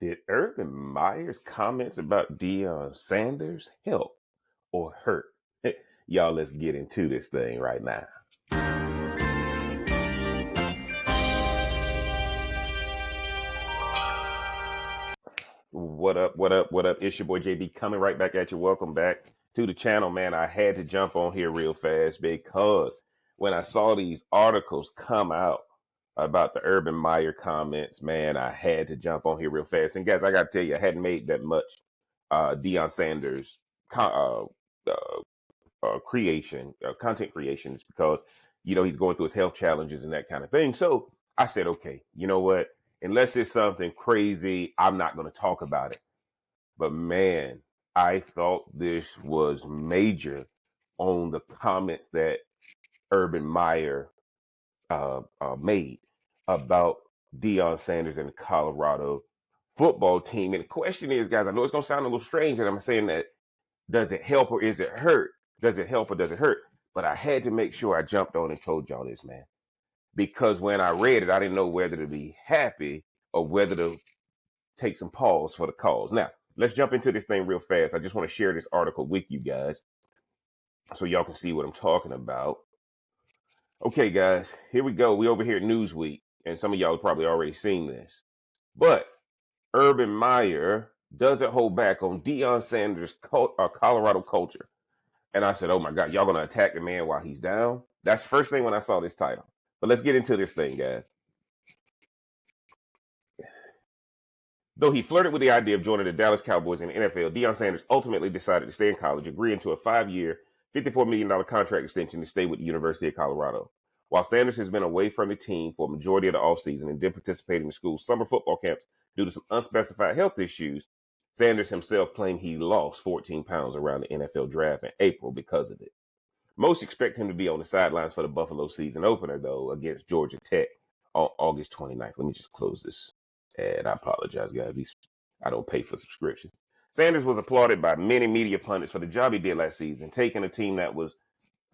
Did Urban Meyer's comments about Deion Sanders help or hurt? Y'all, let's get into this thing right now. What up, what up, what up? It's your boy JB coming right back at you. Welcome back to the channel, man. I had to jump on here real fast because when I saw these articles come out about the Urban Meyer comments, man, I had to jump on here real fast. And guys, I got to tell you, I hadn't made that much Deion Sanders content creation is because, he's going through his health challenges and that kind of thing. So I said, okay, you know what? Unless it's something crazy, I'm not going to talk about it. But man, I thought this was major on the comments that Urban Meyer made about Deion Sanders and the Colorado football team. And the question is, guys, I know it's going to sound a little strange that I'm saying that, does it help or is it hurt? Does it help or does it hurt? But I had to make sure I jumped on and told y'all this, man. Because when I read it, I didn't know whether to be happy or whether to take some pause for the cause. Now, let's jump into this thing real fast. I just want to share this article with you guys so y'all can see what I'm talking about. Okay, guys, here we go. We over here at Newsweek, and some of y'all have probably already seen this. But Urban Meyer doesn't hold back on Deion Sanders' Colorado culture. And I said, oh my God, y'all going to attack the man while he's down? That's the first thing when I saw this title. But let's get into this thing, guys. Though he flirted with the idea of joining the Dallas Cowboys in the NFL, Deion Sanders ultimately decided to stay in college, agreeing to a 5-year, $54 million contract extension to stay with the University of Colorado. While Sanders has been away from the team for a majority of the offseason and didn't participate in the school's summer football camps due to some unspecified health issues, Sanders himself claimed he lost 14 pounds around the NFL draft in April because of it. Most expect him to be on the sidelines for the Buffalo season opener, though, against Georgia Tech on August 29th. Let me just close this. And I apologize, guys. I don't pay for subscriptions. Sanders was applauded by many media pundits for the job he did last season, taking a team that was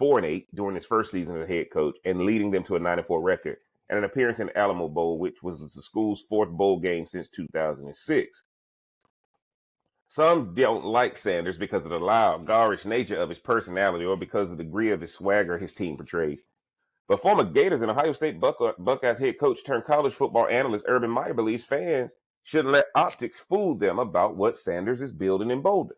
4-8 during his first season as head coach and leading them to a 9-4 record and an appearance in the Alamo Bowl, which was the school's fourth bowl game since 2006. Some don't like Sanders because of the loud, garish nature of his personality or because of the degree of his swagger his team portrays. But former Gators and Ohio State Buckeyes head coach turned college football analyst Urban Meyer believes fans shouldn't let optics fool them about what Sanders is building in Boulder.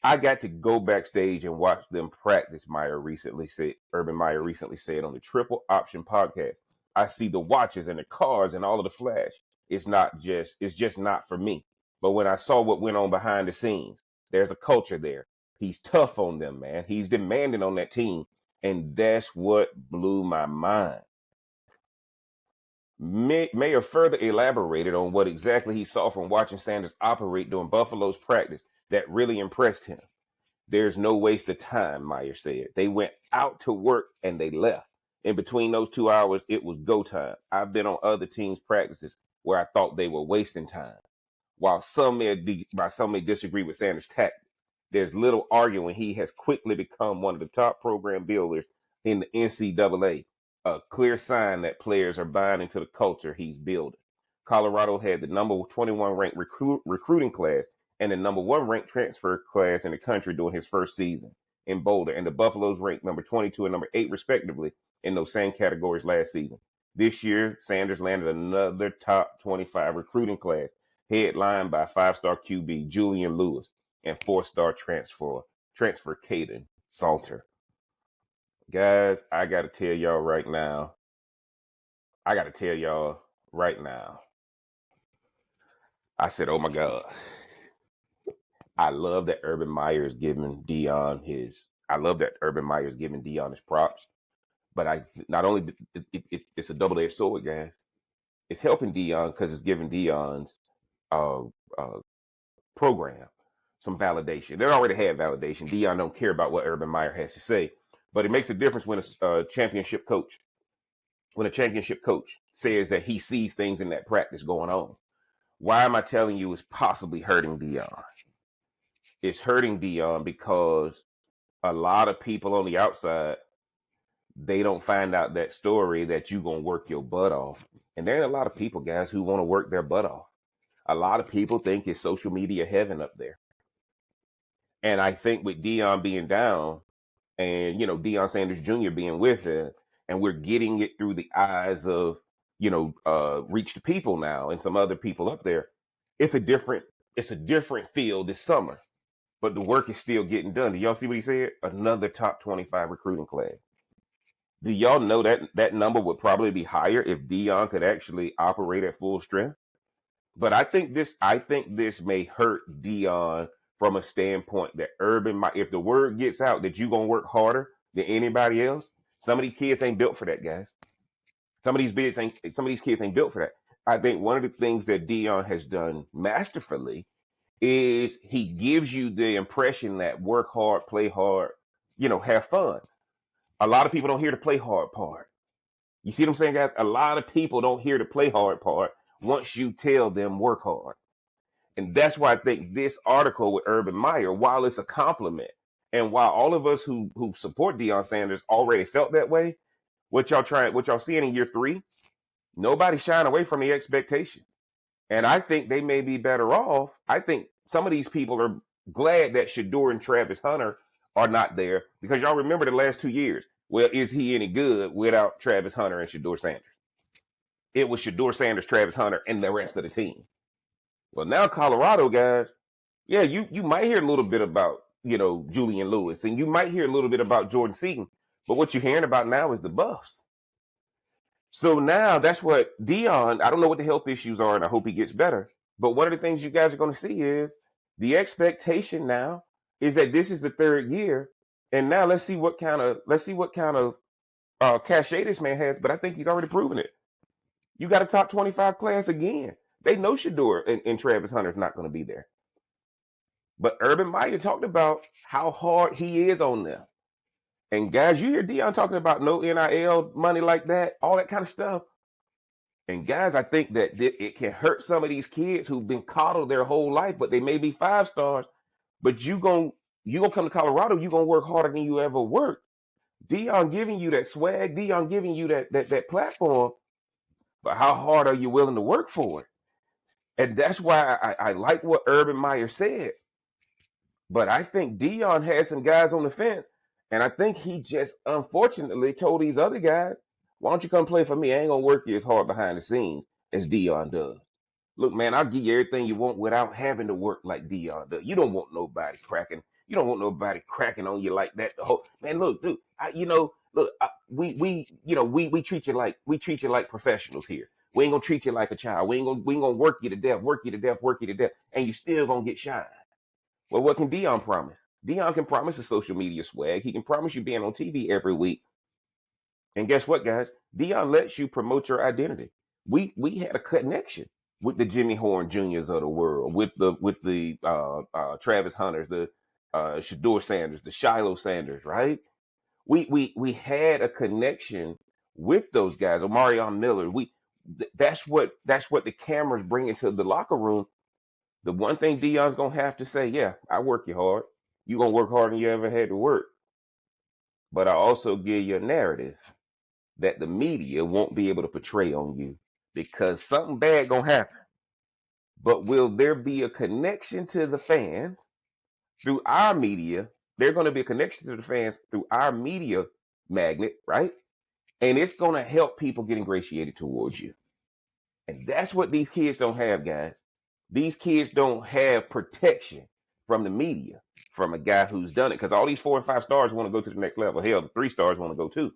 I got to go backstage and watch them practice, Urban Meyer recently said on the Triple Option podcast. I see the watches and the cars and all of the flash. It's just not for me. But when I saw what went on behind the scenes, there's a culture there. He's tough on them, man. He's demanding on that team. And that's what blew my mind. Mayer further elaborated on what exactly he saw from watching Sanders operate during Buffalo's practice that really impressed him. There's no waste of time, Meyer said. They went out to work and they left. In between those 2 hours, it was go time. I've been on other teams' practices where I thought they were wasting time. While some may disagree with Sanders' tactics, there's little arguing he has quickly become one of the top program builders in the NCAA, a clear sign that players are buying into the culture he's building. Colorado had the number 21 ranked recruiting class and the number 1 ranked transfer class in the country during his first season in Boulder, and the Buffaloes ranked number 22 and number 8 respectively in those same categories last season. This year, Sanders landed another top 25 recruiting class, headlined by 5-star QB Julian Lewis and 4-star transfer Caden Salter. Guys, I got to tell y'all right now. I said, oh my God. I love that Urban Meyer is giving Deion his props. But it's a double-edged sword, guys. It's helping Deion because it's giving Deion's program some validation. They already had validation. Deion don't care about what Urban Meyer has to say, but it makes a difference when a championship coach says that he sees things in that practice going on. Why am I telling you it's possibly hurting Deion? It's hurting Deion because a lot of people on the outside, they don't find out that story that you're going to work your butt off. And there are a lot of people, guys, who want to work their butt off. A lot of people think it's social media heaven up there. And I think with Deion being down and, Deion Sanders Jr. being with it, and we're getting it through the eyes of, Reach the People now and some other people up there, it's a different feel this summer. But the work is still getting done. Do y'all see what he said? Another top 25 recruiting class. Do y'all know that that number would probably be higher if Deion could actually operate at full strength? But I think this may hurt Deion from a standpoint that if the word gets out that you're gonna work harder than anybody else, some of these kids ain't built for that, guys. Some of these kids ain't built for that. I think one of the things that Deion has done masterfully is he gives you the impression that work hard, play hard, have fun. A lot of people don't hear the play hard part. You see what I'm saying, guys? A lot of people don't hear the play hard part once you tell them work hard. And that's why I think this article with Urban Meyer, while it's a compliment, and while all of us who support Deion Sanders already felt that way, what y'all seeing in year 3, nobody's shying away from the expectation. And I think they may be better off. I think some of these people are glad that Shedeur and Travis Hunter are not there, because y'all remember the last 2 years. Well, is he any good without Travis Hunter and Shedeur Sanders? It was Shedeur Sanders, Travis Hunter, and the rest of the team. Well, now Colorado, guys, yeah, you might hear a little bit about, Julian Lewis, and you might hear a little bit about Jordan Seaton, but what you're hearing about now is the buffs. So now that's what Deion, I don't know what the health issues are, and I hope he gets better. But one of the things you guys are going to see is the expectation now is that this is the 3rd year, and now let's see what kind of cachet this man has. But I think he's already proven it. You got a top 25 class again. They know Shedeur and Travis Hunter's not going to be there. But Urban Meyer talked about how hard he is on them. And guys, you hear Deion talking about no NIL money like that, all that kind of stuff. And guys, I think that it can hurt some of these kids who've been coddled their whole life, but they may be 5 stars. But you gonna come to Colorado, you're gonna work harder than you ever worked. Deion giving you that swag, Deion giving you that platform. But how hard are you willing to work for it? And that's why I like what Urban Meyer said. But I think Deion had some guys on the fence. And I think he just unfortunately told these other guys, why don't you come play for me? I ain't going to work you as hard behind the scenes as Deion does. Look, man, I'll give you everything you want without having to work like Deion does. You don't want nobody cracking. You don't want nobody cracking on you like that. Man, look, dude, we treat you like professionals here. We ain't gonna treat you like a child. We ain't gonna work you to death, and you still gonna get shine. Well, what can Deion promise? Deion can promise a social media swag. He can promise you being on TV every week. And guess what, guys? Deion lets you promote your identity. We had a connection with the Jimmy Horn Juniors of the world, with the Travis Hunters, the Shedeur Sanders, the Shiloh Sanders, right? We had a connection with those guys. Omarion Miller. That's what the cameras bring into the locker room. The one thing Deion's gonna have to say, yeah, I work you hard. You're gonna work harder than you ever had to work. But I also give you a narrative that the media won't be able to portray on you, because something bad gonna happen. But will there be a connection to the fans through our media? There's going to be a connection to the fans through our media magnet, right? And it's going to help people get ingratiated towards you. And that's what these kids don't have, guys. These kids don't have protection from the media, from a guy who's done it. Because all these 4 and 5 stars want to go to the next level. Hell, the 3 stars want to go too.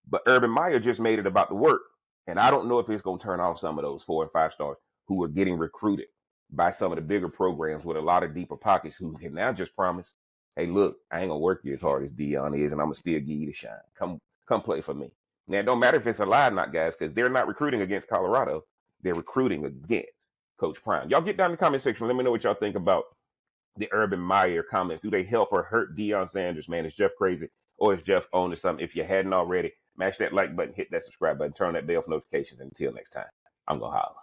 But Urban Meyer just made it about the work. And I don't know if it's going to turn off some of those 4 and 5 stars who are getting recruited by some of the bigger programs with a lot of deeper pockets, who can now just promise, hey, look, I ain't going to work you as hard as Deion is, and I'm going to still give you the shine. Come play for me. Now, it don't matter if it's a lie or not, guys, because they're not recruiting against Colorado. They're recruiting against Coach Prime. Y'all get down in the comment section. Let me know what y'all think about the Urban Meyer comments. Do they help or hurt Deion Sanders, man? Is Jeff crazy, or is Jeff on to something? If you hadn't already, mash that like button, hit that subscribe button, turn that bell for notifications. Until next time, I'm going to holler.